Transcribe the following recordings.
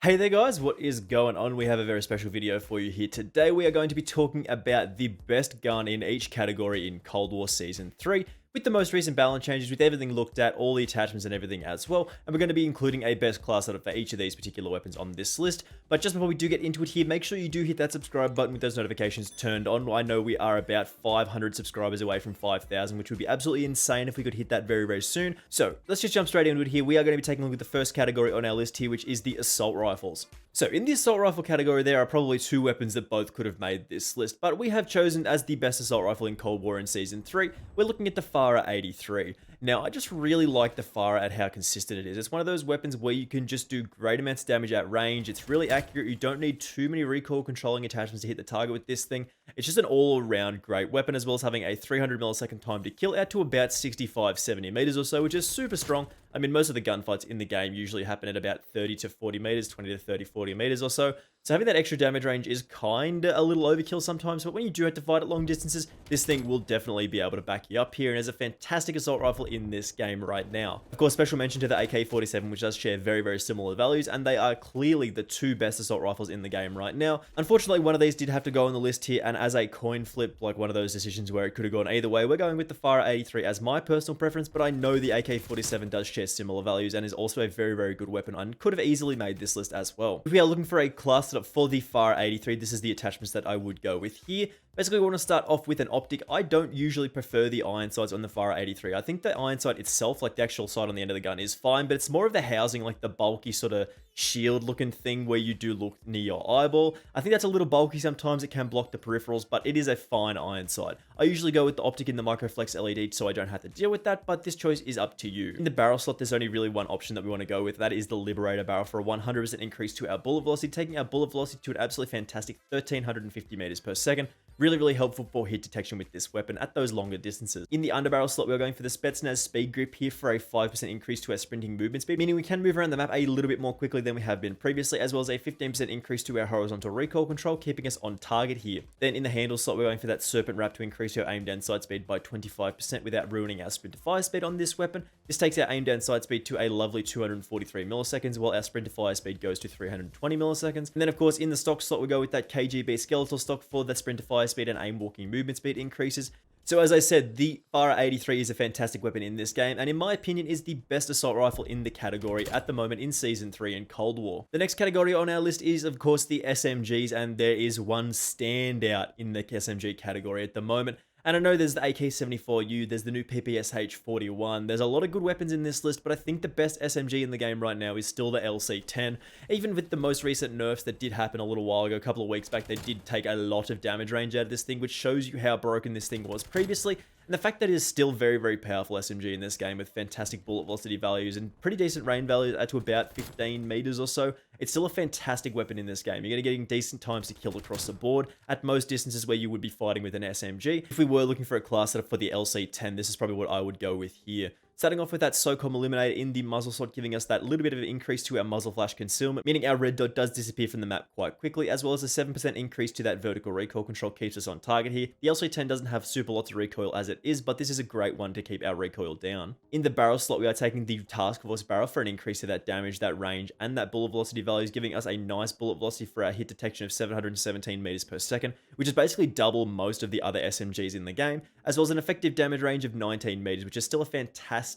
Hey there guys, what is going on? We have a very special video for you here. Today we are going to be talking about the best gun in each category in Cold War Season 3, with the most recent balance changes, with everything looked at, all the attachments and everything as well, and we're going to be including a best class setup for each of these particular weapons on this list. But just before we do get into it here, make sure you do hit that subscribe button with those notifications turned on. I know we are about 500 subscribers away from 5,000, which would be absolutely insane if we could hit that very, very soon. So let's just jump straight into it here. We are going to be taking a look at the first category on our list here, which is the assault rifles. So in the assault rifle category, there are probably two weapons that both could have made this list, but we have chosen as the best assault rifle in Cold War in Season 3, we're looking at the FARA 83. Now, I just really like the FARA at how consistent it is. It's one of those weapons where you can just do great amounts of damage at range. It's really accurate. You don't need too many recoil controlling attachments to hit the target with this thing. It's just an all-around great weapon, as well as having a 300 millisecond time to kill out to about 65-70 meters or so, which is super strong. I mean, most of the gunfights in the game usually happen at about 30 to 40 meters, 20 to 30, 40 meters or so. So having that extra damage range is kinda a little overkill sometimes, but when you do have to fight at long distances, this thing will definitely be able to back you up here, and is a fantastic assault rifle in this game right now. Of course, special mention to the AK-47, which does share very, very similar values, and they are clearly the two best assault rifles in the game right now. Unfortunately, one of these did have to go on the list here, and as a coin flip, like one of those decisions where it could have gone either way, we're going with the FARA 83 as my personal preference, but I know the AK-47 does share similar values and is also a very, very good weapon and could have easily made this list as well. If we are looking for a class setup for the FARA 83, this is the attachments that I would go with here. Basically, we want to start off with an optic. I don't usually prefer the iron sights on the FARA 83. I think the iron sight itself, like the actual sight on the end of the gun, is fine, but it's more of the housing, like the bulky sort of shield looking thing where you do look near your eyeball. I think that's a little bulky sometimes. It can block the peripherals, but it is a fine iron sight. I usually go with the optic in the Microflex LED so I don't have to deal with that, but this choice is up to you. In the barrel slot, there's only really one option that we want to go with. That is the Liberator barrel for a 100% increase to our bullet velocity, taking our bullet velocity to an absolutely fantastic 1350 meters per second. Really, really helpful for hit detection with this weapon at those longer distances. In the underbarrel slot, we're going for the Spetsnaz Speed Grip here for a 5% increase to our sprinting movement speed, meaning we can move around the map a little bit more quickly than we have been previously, as well as a 15% increase to our horizontal recoil control, keeping us on target here. Then in the handle slot, we're going for that Serpent Wrap to increase our aim down sight speed by 25% without ruining our sprint to fire speed on this weapon. This takes our aim down sight speed to a lovely 243 milliseconds, while our sprint to fire speed goes to 320 milliseconds. And then of course in the stock slot, we go with that KGB skeletal stock for the sprint to fire speed and aim walking movement speed increases. So as I said, the FARA 83 is a fantastic weapon in this game, and in my opinion is the best assault rifle in the category at the moment in Season 3 in Cold War. The next category on our list is of course the SMGs, and there is one standout in the SMG category at the moment. And I know there's the AK-74U, there's the new PPSH-41, there's a lot of good weapons in this list, but I think the best SMG in the game right now is still the LC-10. Even with the most recent nerfs that did happen a little while ago, a couple of weeks back, they did take a lot of damage range out of this thing, which shows you how broken this thing was previously. And the fact that it is still very, very powerful SMG in this game with fantastic bullet velocity values and pretty decent range values at to about 15 meters or so, it's still a fantastic weapon in this game. You're going to get decent times to kill across the board at most distances where you would be fighting with an SMG. If we were looking for a class setup for the LC-10, this is probably what I would go with here. Starting off with that SOCOM Eliminator in the muzzle slot, giving us that little bit of an increase to our muzzle flash concealment, meaning our red dot does disappear from the map quite quickly, as well as a 7% increase to that vertical recoil control keeps us on target here. The LC-10 doesn't have super lots of recoil as it is, but this is a great one to keep our recoil down. In the barrel slot, we are taking the Task Force barrel for an increase to that damage, that range, and that bullet velocity values, giving us a nice bullet velocity for our hit detection of 717 meters per second, which is basically double most of the other SMGs in the game, as well as an effective damage range of 19 meters, which is still a fantastic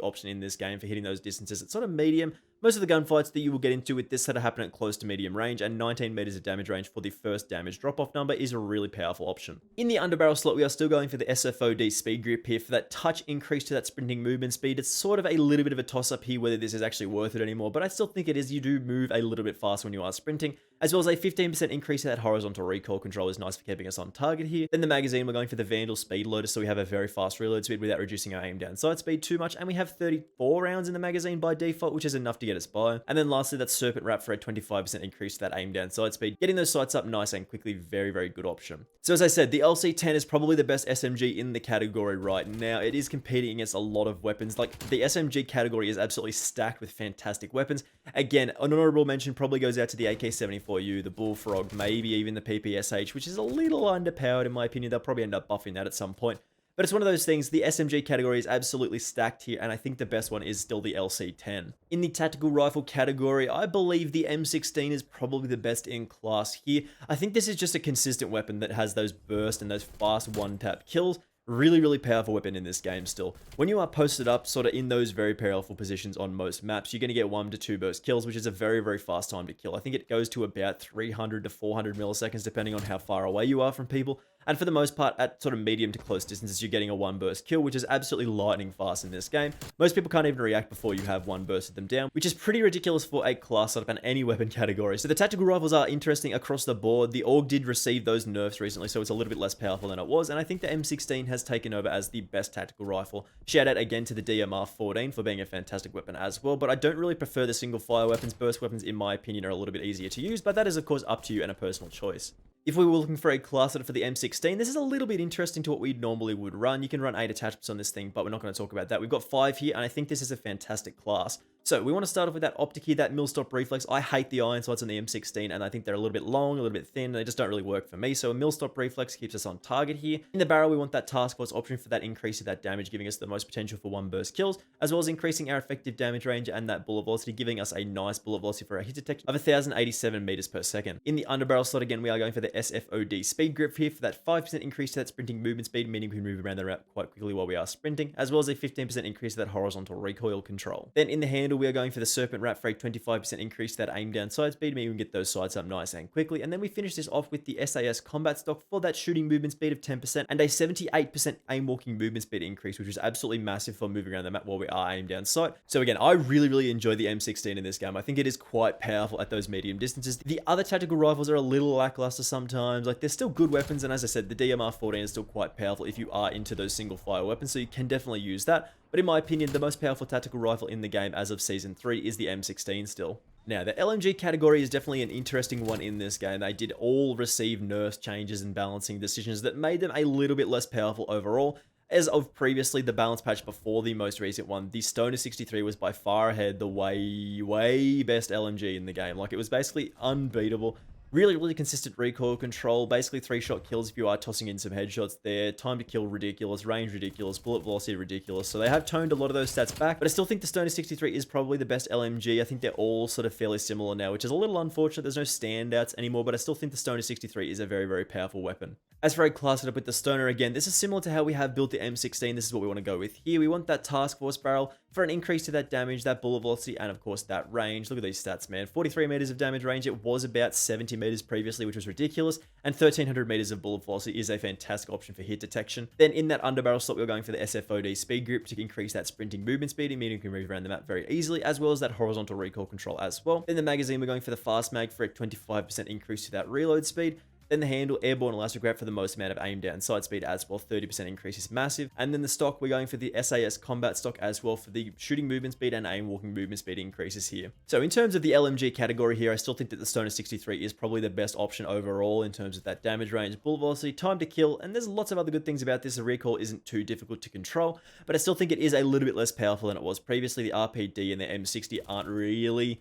option in this game for hitting those distances. It's sort of medium. Most of the gunfights that you will get into with this set of happen at close to medium range, and 19 meters of damage range for the first damage drop-off number is a really powerful option. In the underbarrel slot, we are still going for the SFOD Speed Grip here for that touch increase to that sprinting movement speed. It's sort of a little bit of a toss-up here whether this is actually worth it anymore, but I still think it is. You do move a little bit faster when you are sprinting, as well as a 15% increase to that horizontal recoil control is nice for keeping us on target here. Then the magazine, we're going for the Vandal Speed Loader, so we have a very fast reload speed without reducing our aim down sight speed too much, and we have 34 rounds in the magazine by default, which is enough to get us by. And then lastly, that Serpent Wrap for a 25% increase to that aim down sight speed. Getting those sights up nice and quickly, very, very good option. So as I said, the LC-10 is probably the best SMG in the category right now. It is competing against a lot of weapons. Like, the SMG category is absolutely stacked with fantastic weapons. Again, an honorable mention probably goes out to the AK-74U, the Bullfrog, maybe even the PPSH, which is a little underpowered in my opinion. They'll probably end up buffing that at some point. But it's one of those things, the SMG category is absolutely stacked here, and I think the best one is still the LC10. In the tactical rifle category, I believe the M16 is probably the best in class here. I think this is just a consistent weapon that has those burst and those fast one-tap kills. Really powerful weapon in this game still. When you are posted up sort of in those very powerful positions on most maps, you're going to get 1 to 2 burst kills, which is a very fast time to kill. I think it goes to about 300 to 400 milliseconds depending on how far away you are from people. And for the most part, at sort of medium to close distances, you're getting a 1 burst kill, which is absolutely lightning fast in this game. Most people can't even react before you have 1 bursted them down, which is pretty ridiculous for a class setup and any weapon category. So the tactical rifles are interesting across the board. The AUG did receive those nerfs recently, so it's a little bit less powerful than it was. And I think the M16 has taken over as the best tactical rifle. Shout out again to the DMR14 for being a fantastic weapon as well. But I don't really prefer the single fire weapons. Burst weapons, in my opinion, are a little bit easier to use, but that is of course up to you and a personal choice. If we were looking for a class setup for the M16, this is a little bit interesting to what we normally would run. You can run 8 attachments on this thing, but we're not going to talk about that. We've got 5 here, and I think this is a fantastic class. So we want to start off with that optic here, that mill-stop reflex. I hate the iron sights on the M16, and I think they're a little bit long, a little bit thin. They just don't really work for me. So a mill-stop reflex keeps us on target here. In the barrel, we want that task force option for that increase of that damage, giving us the most potential for 1 burst kills, as well as increasing our effective damage range and that bullet velocity, giving us a nice bullet velocity for our hit detection of 1,087 meters per second. In the underbarrel slot, again, we are going for the SFOD speed grip here for that 5% increase to that sprinting movement speed, meaning we can move around the map quite quickly while we are sprinting, as well as a 15% increase to that horizontal recoil control. Then in the handle, we are going for the Serpent Wrap for a 25% increase to that aim down sight speed, meaning we can get those sights up nice and quickly. And then we finish this off with the SAS combat stock for that shooting movement speed of 10% and a 78% aim walking movement speed increase, which is absolutely massive for moving around the map while we are aim down sight. So again, I really enjoy the M16 in this game. I think it is quite powerful at those medium distances. The other tactical rifles are a little lackluster sometimes. Like, they're still good weapons, and as I said, the DMR14 is still quite powerful if you are into those single fire weapons, so you can definitely use that. But in my opinion, the most powerful tactical rifle in the game as of Season 3 is the M16 still. Now, the LMG category is definitely an interesting one in this game. They did all receive nerf changes and balancing decisions that made them a little bit less powerful overall. As of previously, the balance patch before the most recent one, the Stoner 63 was by far ahead the way best LMG in the game. Like, it was basically unbeatable. Really consistent recoil control, basically 3-shot kills if you are tossing in some headshots there, time to kill ridiculous, range ridiculous, bullet velocity ridiculous, so they have toned a lot of those stats back, but I still think the Stoner 63 is probably the best LMG. I think they're all sort of fairly similar now, which is a little unfortunate. There's no standouts anymore, but I still think the Stoner 63 is a very powerful weapon. As for a class setup with the Stoner, again, this is similar to how we have built the M16. This is what we want to go with here. We want that task force barrel for an increase to that damage, that bullet velocity, and of course that range. Look at these stats, man. 43 meters of damage range. It was about 70 meters previously, which was ridiculous, and 1300 meters of bullet velocity is a fantastic option for hit detection. Then in that underbarrel slot, we're going for the SFOD speed grip to increase that sprinting movement speed, meaning you can move around the map very easily, as well as that horizontal recoil control as well. Then the magazine, we're going for the fast mag for a 25% increase to that reload speed. Then the handle, airborne elastic wrap for the most amount of aim down sight speed as well, 30% increase is massive. And then the stock, we're going for the SAS combat stock as well for the shooting movement speed and aim walking movement speed increases here. So in terms of the LMG category here, I still think that the Stoner 63 is probably the best option overall in terms of that damage range, bullet velocity, time to kill, and there's lots of other good things about this. The recoil isn't too difficult to control, but I still think it is a little bit less powerful than it was previously. The RPD and the M60 aren't really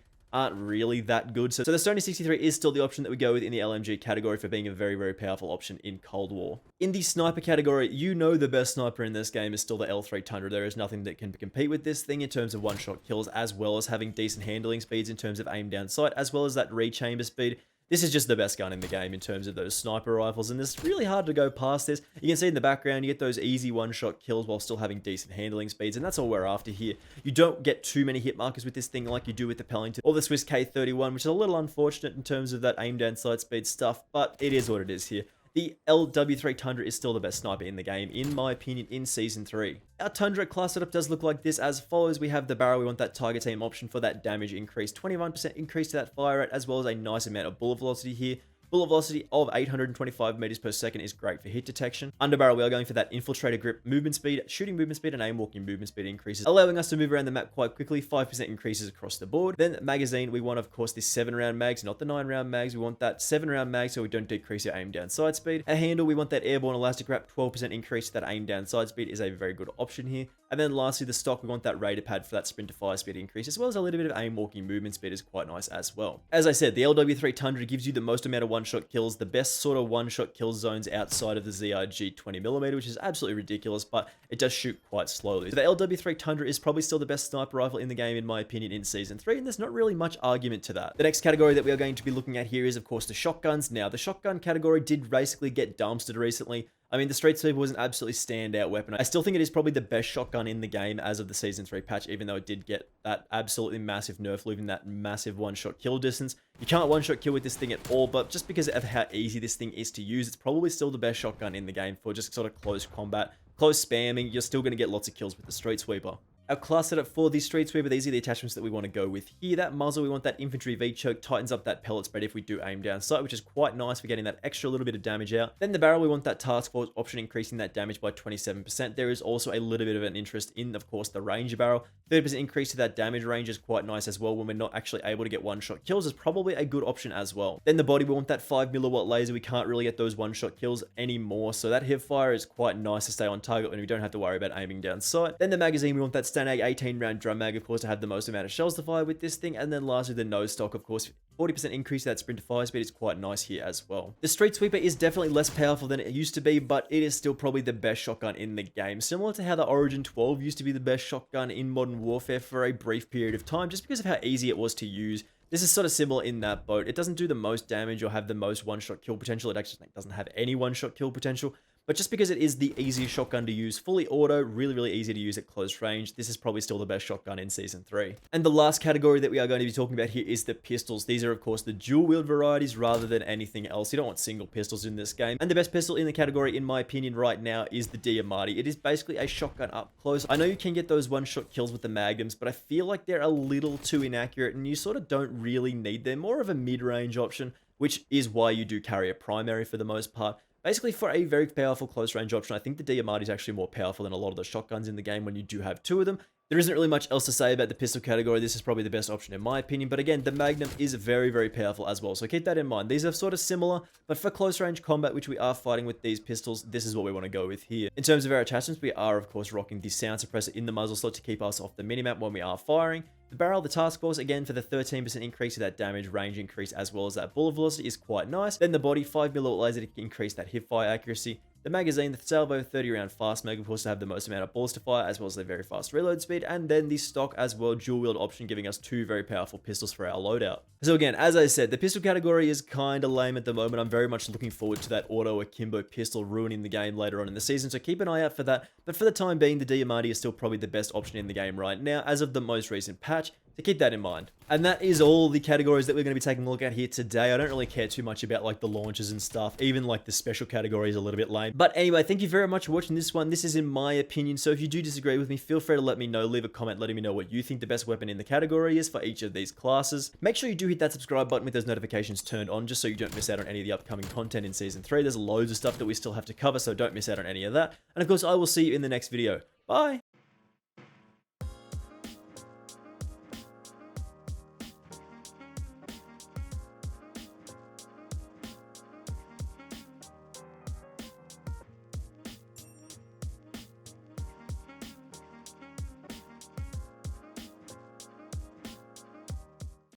that good. So the Stoner 63 is still the option that we go with in the LMG category for being a very powerful option in Cold War. In the sniper category, you know the best sniper in this game is still the L3 Tundra. There is nothing that can compete with this thing in terms of one-shot kills, as well as having decent handling speeds in terms of aim down sight, as well as that rechamber speed. This is just the best gun in the game in terms of those sniper rifles, and it's really hard to go past this. You can see in the background, you get those easy one-shot kills while still having decent handling speeds, and that's all we're after here. You don't get too many hit markers with this thing like you do with the Pellington or the Swiss K31, which is a little unfortunate in terms of that aim down sight speed stuff, but it is what it is here. The LW3 Tundra is still the best sniper in the game, in my opinion, in Season 3. Our Tundra class setup does look like this as follows. We have the barrel. We want that target aim option for that damage increase. 21% increase to that fire rate, as well as a nice amount of bullet velocity here. Bullet velocity of 825 meters per second is great for hit detection. Underbarrel, we are going for that infiltrator grip movement speed, shooting movement speed, and aim walking movement speed increases, allowing us to move around the map quite quickly. 5% increases across the board. Then magazine, we want, of course, this 7-round mags, not the 9-round mags. We want that 7-round mag so we don't decrease our aim down sight speed. A handle, we want that airborne elastic wrap. 12% increase to that aim down sight speed is a very good option here, And then lastly, the stock, we want that Raider pad for that sprint to fire speed increase, as well as a little bit of aim walking movement speed is quite nice as well. As I said, the LW3 Tundra gives you the most amount of one-shot kills, the best sort of one-shot kill zones outside of the ZRG 20mm, which is absolutely ridiculous, but it does shoot quite slowly. So the LW3 Tundra is probably still the best sniper rifle in the game, in my opinion, in Season 3, and there's not really much argument to that. The next category that we are going to be looking at here is, of course, the shotguns. Now, the shotgun category did basically get dumpstered recently. I mean, the Street Sweeper was an absolutely standout weapon. I still think it is probably the best shotgun in the game as of the Season 3 patch, even though it did get that absolutely massive nerf, leaving that massive one-shot kill distance. You can't one-shot kill with this thing at all, but just because of how easy this thing is to use, it's probably still the best shotgun in the game for just sort of close combat, close spamming. You're still going to get lots of kills with the Street Sweeper. Our class setup for the Street Sweeper, these are the attachments that we want to go with here. That muzzle, we want that infantry V-choke, tightens up that pellet spread if we do aim down sight, which is quite nice for getting that extra little bit of damage out. Then the barrel, we want that task force option, increasing that damage by 27%. There is also a little bit of an interest in, of course, the Ranger barrel. 30% increase to that damage range is quite nice as well when we're not actually able to get one-shot kills. Is probably a good option as well. Then the body, we want that 5mW laser. We can't really get those one-shot kills anymore, so that hip fire is quite nice to stay on target when we don't have to worry about aiming down sight. Then the magazine, we want that Stanag 18-round drum mag, of course, to have the most amount of shells to fire with this thing. And then lastly, the nose stock, of course, 40% increase to that sprint to fire speed is quite nice here as well. The Street Sweeper is definitely less powerful than it used to be, but it is still probably the best shotgun in the game. Similar to how the Origin 12 used to be the best shotgun in Modern Warfare for a brief period of time, just because of how easy it was to use. This is sort of similar in that boat. It doesn't do the most damage or have the most one-shot kill potential. It actually doesn't have any one-shot kill potential. But just because it is the easiest shotgun to use, fully auto, really easy to use at close range, this is probably still the best shotgun in Season 3. And the last category that we are going to be talking about here is the pistols. These are, of course, the dual-wield varieties rather than anything else. You don't want single pistols in this game. And the best pistol in the category, in my opinion, right now is the Diamatti. It is basically a shotgun up close. I know you can get those one-shot kills with the Magnums, but I feel like they're a little too inaccurate, and you sort of don't really need them. More of a mid-range option, which is why you do carry a primary for the most part. Basically, for a very powerful close-range option, I think the Diamatti is actually more powerful than a lot of the shotguns in the game when you do have two of them. There isn't really much else to say about the pistol category. This is probably the best option in my opinion. But again, the Magnum is very powerful as well. So keep that in mind. These are sort of similar, but for close-range combat, which we are fighting with these pistols, this is what we want to go with here. In terms of our attachments, we are, of course, rocking the sound suppressor in the muzzle slot to keep us off the minimap when we are firing. The barrel, the task force, again, for the 13% increase to that damage range increase as well as that bullet velocity is quite nice. Then the body, 5mm laser to increase that hip fire accuracy. The magazine, the Salvo 30-round fast mag, of course, to have the most amount of bullets to fire, as well as the very fast reload speed, and then the stock as well, dual-wield option, giving us two very powerful pistols for our loadout. So again, as I said, the pistol category is kind of lame at the moment. I'm very much looking forward to that auto akimbo pistol ruining the game later on in the season, so keep an eye out for that. But for the time being, the Diamatti is still probably the best option in the game right now, as of the most recent patch. So keep that in mind. And that is all the categories that we're going to be taking a look at here today. I don't really care too much about like the launches and stuff. Even like the special category is a little bit lame. But anyway, thank you very much for watching this one. This is in my opinion. So if you do disagree with me, feel free to let me know. Leave a comment letting me know what you think the best weapon in the category is for each of these classes. Make sure you do hit that subscribe button with those notifications turned on just so you don't miss out on any of the upcoming content in Season 3. There's loads of stuff that we still have to cover, so don't miss out on any of that. And of course, I will see you in the next video. Bye!